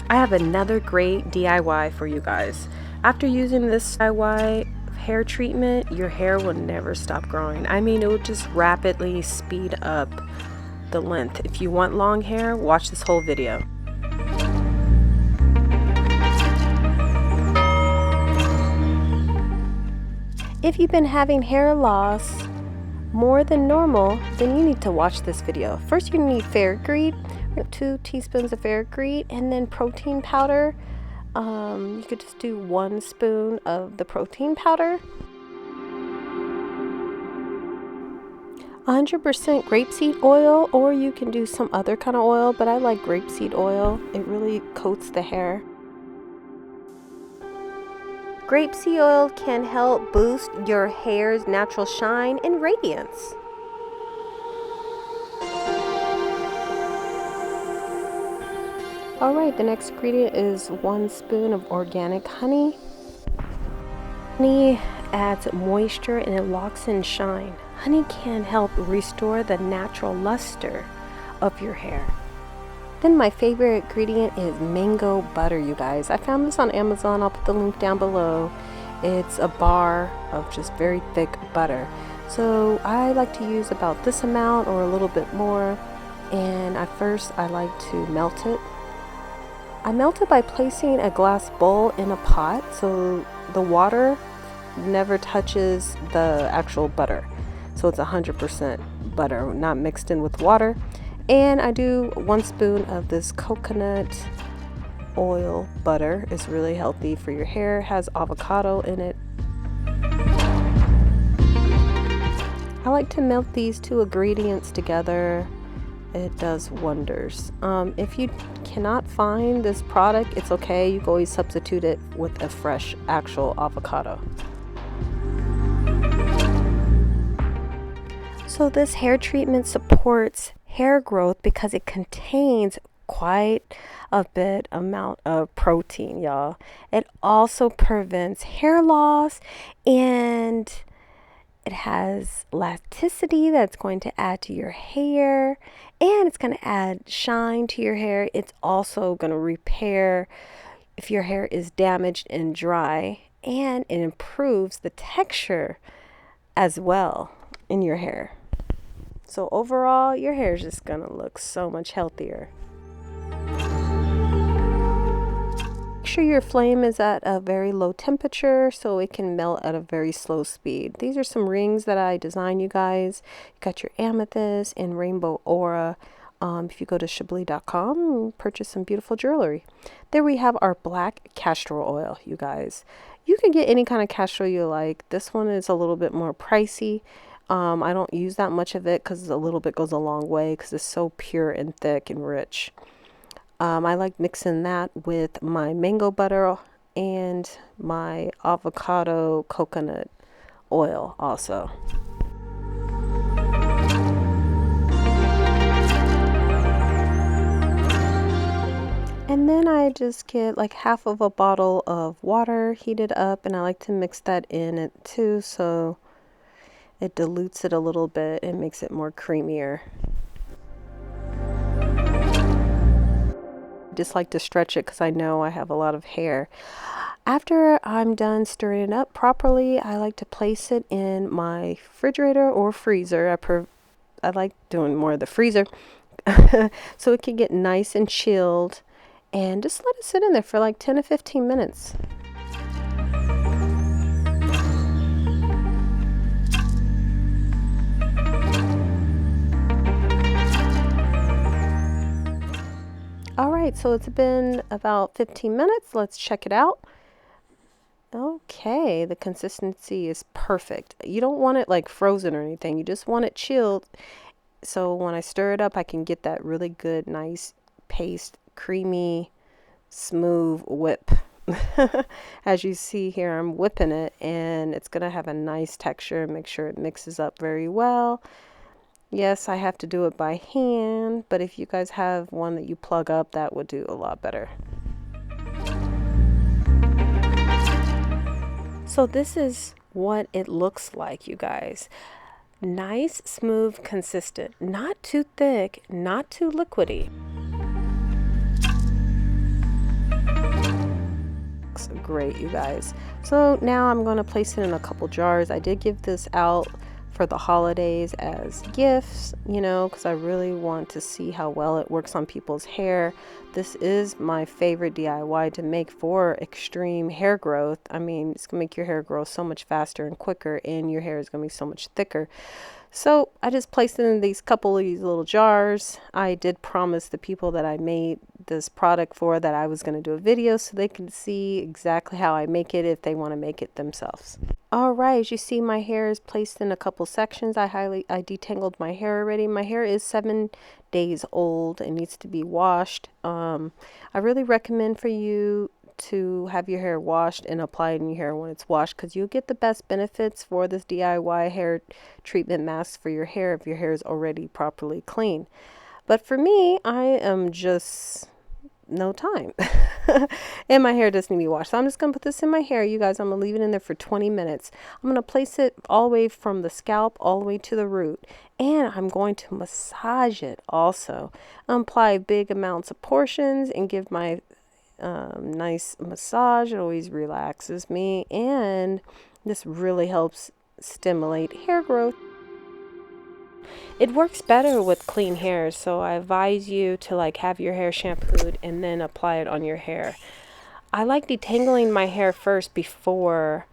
I have another great DIY for you guys. After using this DIY hair treatment, your hair will never stop growing. I mean, it will just rapidly speed up the length. If you want long hair, watch this whole video. If you've been having hair loss more than normal, then you need to watch this video. First, you need Ferrigreed, 2 teaspoons of Ferrigreed, and then protein powder. You could just do 1 spoon of the protein powder. 100% grapeseed oil, or you can do some other kind of oil, but I like grapeseed oil. It really coats the hair. Grapeseed oil can help boost your hair's natural shine and radiance. Alright, the next ingredient is 1 spoon of organic honey. Honey adds moisture and it locks in shine. Honey can help restore the natural luster of your hair. Then my favorite ingredient is mango butter, you guys. I found this on Amazon. I'll put the link down below. It's a bar of just very thick butter. So I like to use about this amount or a little bit more. And at first I like to melt it. I melt it by placing a glass bowl in a pot so the water never touches the actual butter. So it's 100% butter, not mixed in with water. And I do 1 spoon of this coconut oil butter. It's really healthy for your hair. It has avocado in it. I like to melt these 2 ingredients together. It does wonders. If you cannot find this product, it's okay. You can always substitute it with a fresh actual avocado. So this hair treatment supports hair growth because it contains quite a bit amount of protein, y'all. It also prevents hair loss, and it has elasticity that's going to add to your hair, and it's going to add shine to your hair. It's also going to repair if your hair is damaged and dry, and it improves the texture as well in your hair. So overall, your hair is just going to look so much healthier. Make sure your flame is at a very low temperature so it can melt at a very slow speed. These are some rings that I designed, you guys. You got your amethyst and rainbow aura. If you go to Chablee.com, purchase some beautiful jewelry. There we have our black castor oil, you guys. You can get any kind of castor oil you like. This one is a little bit more pricey. I don't use that much of it because a little bit goes a long way because it's so pure and thick and rich. I like mixing that with my mango butter and my avocado coconut oil also. And then I just get like half of a bottle of water heated up, and I like to mix that in it too, so it dilutes it a little bit and makes it more creamier. Just like to stretch it because I know I have a lot of hair. After I'm done stirring it up properly, I like to place it in my refrigerator or freezer. I like doing more of the freezer so it can get nice and chilled, and just let it sit in there for like 10 to 15 minutes. Alright, so it's been about 15 minutes. Let's check it out. Okay, the consistency is perfect. You don't want it like frozen or anything. You just want it chilled. So when I stir it up, I can get that really good, nice paste, creamy, smooth whip. As you see here, I'm whipping it, and it's going to have a nice texture. Make sure it mixes up very well. Yes, I have to do it by hand, but if you guys have one that you plug up, that would do a lot better. So this is what it looks like, you guys. Nice, smooth, consistent. Not too thick, not too liquidy. works great, you guys. So now I'm going to place it in a couple jars. I did give this out for the holidays as gifts, you know, because I really want to see how well it works on people's hair. This is my favorite DIY to make for extreme hair growth. I mean, it's gonna make your hair grow so much faster and quicker, and your hair is gonna be so much thicker. So I just placed it in these couple of these little jars. I did promise the people that I made this product for that I was going to do a video so they can see exactly how I make it if they want to make it themselves. All right, as you see, my hair is placed in a couple sections. I detangled my hair already. My hair is 7 days old and needs to be washed. I really recommend for you to have your hair washed and apply it in your hair when it's washed, because you'll get the best benefits for this DIY hair treatment mask for your hair if your hair is already properly clean. But for me, I am just no time and my hair doesn't need to be washed, so I'm just gonna put this in my hair, you guys. I'm gonna leave it in there for 20 minutes. I'm gonna place it all the way from the scalp all the way to the root, and I'm going to massage it also. Apply big amounts of portions and give my nice massage. It always relaxes me, and this really helps stimulate hair growth. It works better with clean hair, so I advise you to like have your hair shampooed and then apply it on your hair. I like detangling my hair first before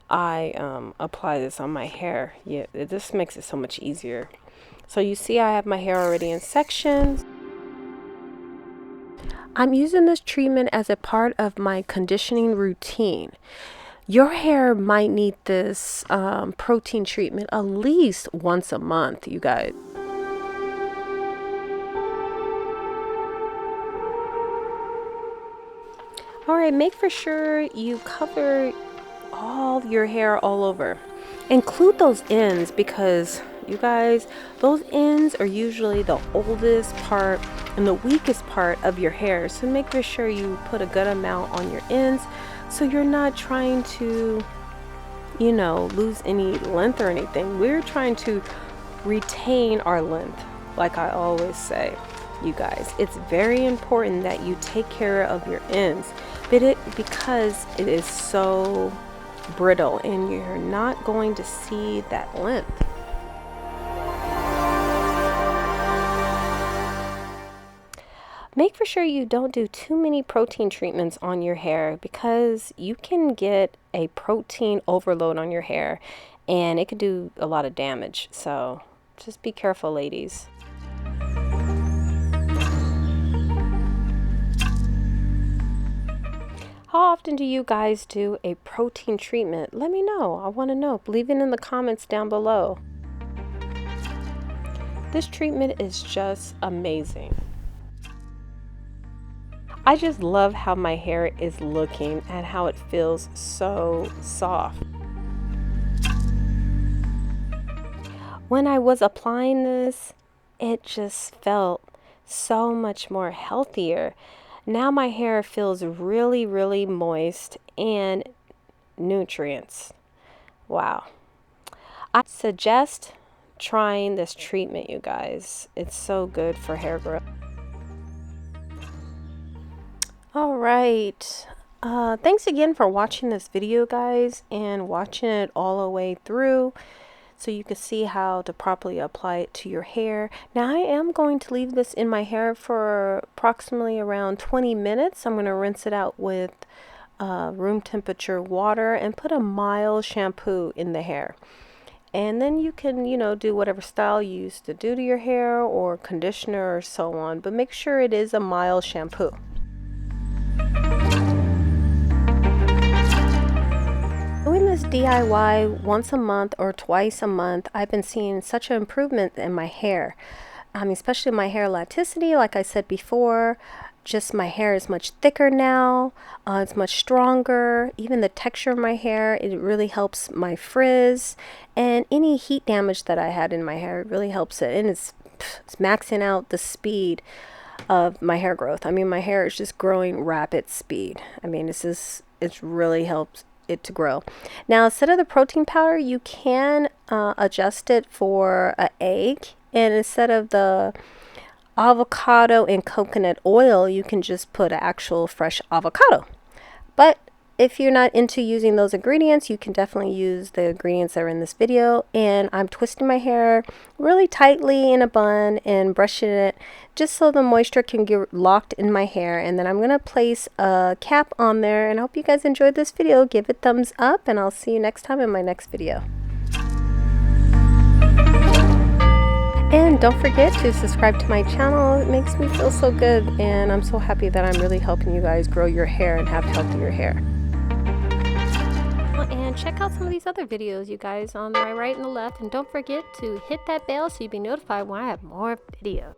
I apply this on my hair. Yeah, this makes it so much easier. So you see I have my hair already in sections. I'm using this treatment as a part of my conditioning routine. Your hair might need this protein treatment at least once a month, you guys. All right, make for sure you cover all your hair all over. Include those ends, because you guys, those ends are usually the oldest part and the weakest part of your hair. So make for sure you put a good amount on your ends, so you're not trying to, you know, lose any length or anything. We're trying to retain our length, like I always say. You guys, it's very important that you take care of your ends, because it is so brittle and you're not going to see that length. Make for sure you don't do too many protein treatments on your hair, because you can get a protein overload on your hair and it could do a lot of damage. So just be careful, ladies. How often do you guys do a protein treatment? Let me know. I want to know. Leave it in the comments down below. This treatment is just amazing. I just love how my hair is looking and how it feels so soft. When I was applying this, it just felt so much more healthier. Now my hair feels really, really moist and nutrients. Wow. I suggest trying this treatment, you guys. It's so good for hair growth. All right. Thanks again for watching this video, guys, and watching it all the way through, so you can see how to properly apply it to your hair. Now I am going to leave this in my hair for approximately around 20 minutes. I'm going to rinse it out with room temperature water and put a mild shampoo in the hair. And then you can, you know, do whatever style you used to do to your hair, or conditioner or so on, but make sure it is a mild shampoo. Doing this DIY once a month or twice a month, I've been seeing such an improvement in my hair. Especially my hair elasticity, like I said before. Just my hair is much thicker now. It's much stronger. Even the texture of my hair, it really helps my frizz. And any heat damage that I had in my hair, it really helps it. And it's maxing out the speed of my hair growth. My hair is just growing rapid speed. It really helps it to grow. Now, instead of the protein powder, you can adjust it for an egg, and instead of the avocado and coconut oil, you can just put an actual fresh avocado. But if you're not into using those ingredients, you can definitely use the ingredients that are in this video. And I'm twisting my hair really tightly in a bun and brushing it just so the moisture can get locked in my hair. And then I'm going to place a cap on there. And I hope you guys enjoyed this video. Give it thumbs up, and I'll see you next time in my next video. And don't forget to subscribe to my channel. It makes me feel so good, and I'm so happy that I'm really helping you guys grow your hair and have healthier hair. And check out some of these other videos, you guys, on the right and the left. And don't forget to hit that bell so you'll be notified when I have more videos.